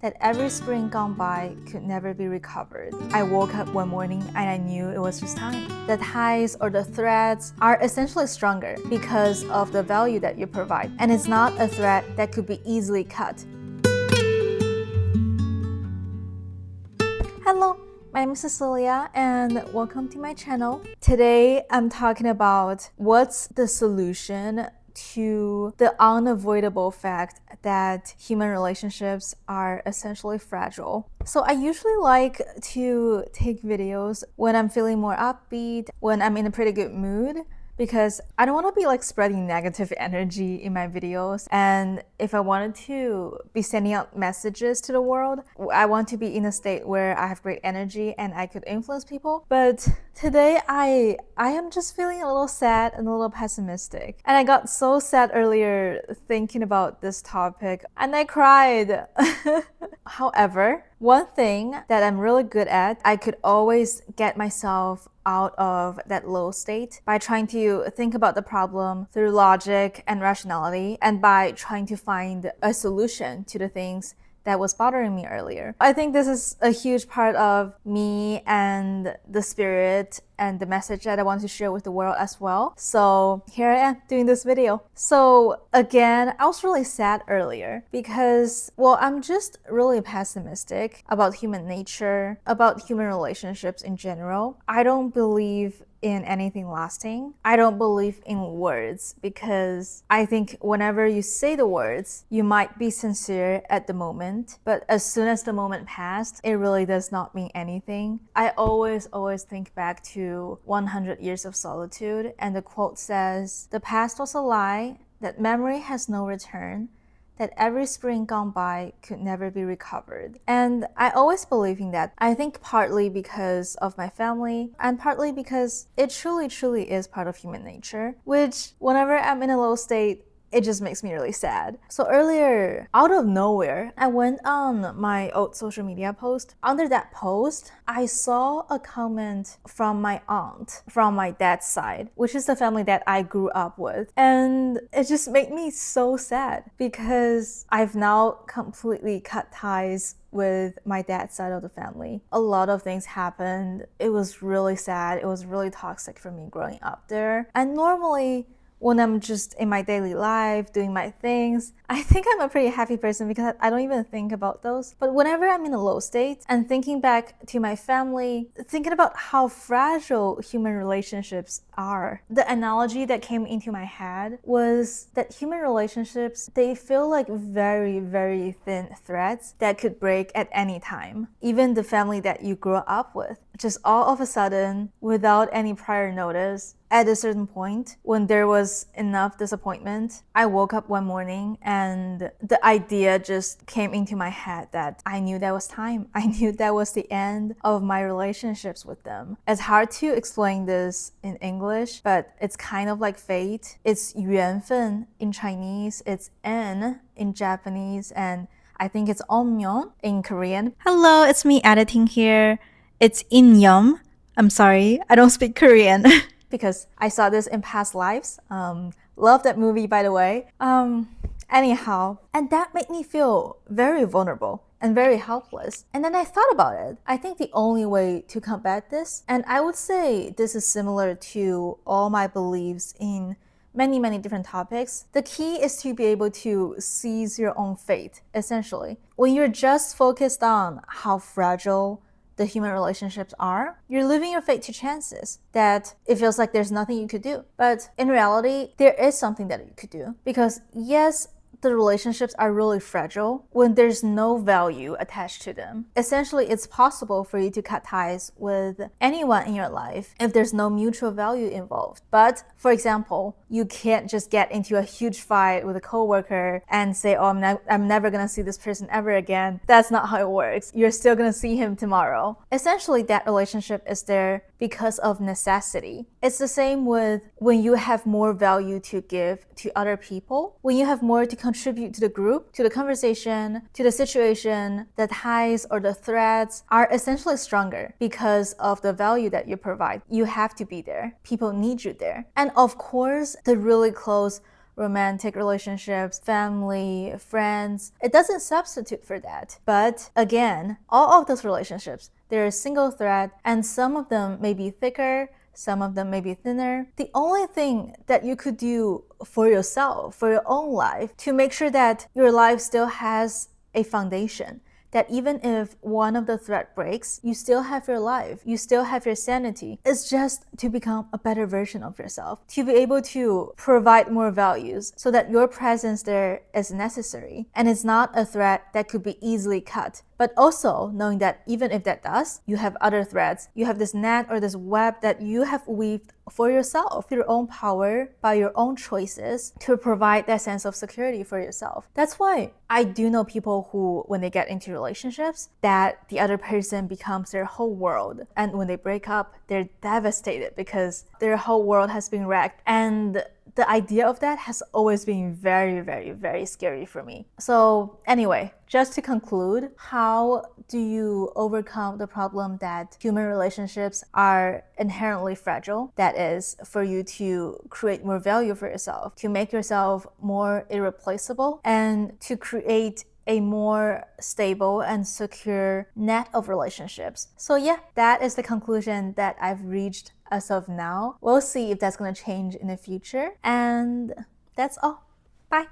that every spring gone by could never be recovered. I woke up one morning and I knew it was just time. The ties or the threads are essentially stronger because of the value that you provide, and it's not a thread that could be easily cut. Hello, my name is Cecilia and welcome to my channel. Today I'm talking about what's the solution to the unavoidable fact that human relationships are essentially fragile. So I usually like to take videos when I'm feeling more upbeat, when I'm in a pretty good mood, because I don't want to be like spreading negative energy in my videos. And if I wanted to be sending out messages to the world, I want to be in a state where I have great energy and I could influence people. But today I am just feeling a little sad and a little pessimistic. And I got so sad earlier thinking about this topic and I cried. However, one thing that I'm really good at, I could always get myself out of that low state by trying to think about the problem through logic and rationality, and by trying to find a solution to the things that was bothering me earlier. I think this is a huge part of me and the spirit and the message that I want to share with the world as well. So here I am doing this video. So again, I was really sad earlier because, well, I'm just really pessimistic about human nature, about human relationships in general. I don't believe in anything lasting. I don't believe in words because I think whenever you say the words, you might be sincere at the moment, but as soon as the moment passed, it really does not mean anything. I always think back to 100 Years of Solitude, and the quote says, "The past was a lie, that memory has no return, that every spring gone by could never be recovered." And I always believe in that. I think partly because of my family and partly because it truly is part of human nature, which whenever I'm in a low state, it just makes me really sad. So earlier, out of nowhere, I went on my old social media post. Under that post, I saw a comment from my aunt, from my dad's side, which is the family that I grew up with. And it just made me so sad because I've now completely cut ties with my dad's side of the family. A lot of things happened. It was really sad. It was really toxic for me growing up there. And normally, when I'm just in my daily life, doing my things, I think I'm a pretty happy person because I don't even think about those. But whenever I'm in a low state and thinking back to my family, thinking about how fragile human relationships are, the analogy that came into my head was that human relationships, they feel like very thin threads that could break at any time. Even the family that you grew up with, just all of a sudden, without any prior notice, at a certain point, when there was enough disappointment, I woke up one morning and the idea just came into my head that I knew that was time. I knew that was the end of my relationships with them. It's hard to explain this in English, but it's kind of like fate. It's 缘分 in Chinese, it's en in Japanese, and I think it's onmyeon in Korean. Hello, it's me editing here. It's inyeom. I'm sorry, I don't speak Korean. Because I saw this in past lives. Love that movie, by the way. Anyhow, and that made me feel very vulnerable and very helpless. And then I thought about it. I think the only way to combat this, and I would say this is similar to all my beliefs in many different topics, the key is to be able to seize your own fate, essentially. When you're just focused on how fragile the human relationships are, you're leaving your fate to chances that it feels like there's nothing you could do. But in reality, there is something that you could do. Because yes, the relationships are really fragile when there's no value attached to them. Essentially, it's possible for you to cut ties with anyone in your life if there's no mutual value involved. But for example, you can't just get into a huge fight with a coworker and say, oh, I'm never gonna see this person ever again. That's not how it works. You're still gonna see him tomorrow. Essentially, that relationship is there because of necessity. It's the same with when you have more value to give to other people, when you have more to contribute to the group, to the conversation, to the situation, the ties or the threads are essentially stronger because of the value that you provide. You have to be there. People need you there. And of course, the really close romantic relationships, family, friends. It doesn't substitute for that. But again, all of those relationships, they're a single thread, and some of them may be thicker, some of them may be thinner. The only thing that you could do for yourself, for your own life, to make sure that your life still has a foundation, that even if one of the thread breaks, you still have your life, you still have your sanity. It's just to become a better version of yourself, to be able to provide more values so that your presence there is necessary. And it's not a thread that could be easily cut. But also knowing that even if that does, you have other threads, you have this net or this web that you have weaved for yourself through your own power, by your own choices, to provide that sense of security for yourself. That's why I do know people who, when they get into relationships, that the other person becomes their whole world. And when they break up, they're devastated because their whole world has been wrecked. And the idea of that has always been very, very, very scary for me. So anyway, just to conclude, how do you overcome the problem that human relationships are inherently fragile? That is, for you to create more value for yourself, to make yourself more irreplaceable, and to create a more stable and secure net of relationships. So yeah, that is the conclusion that I've reached as of now. We'll see if that's going to change in the future. And that's all. Bye.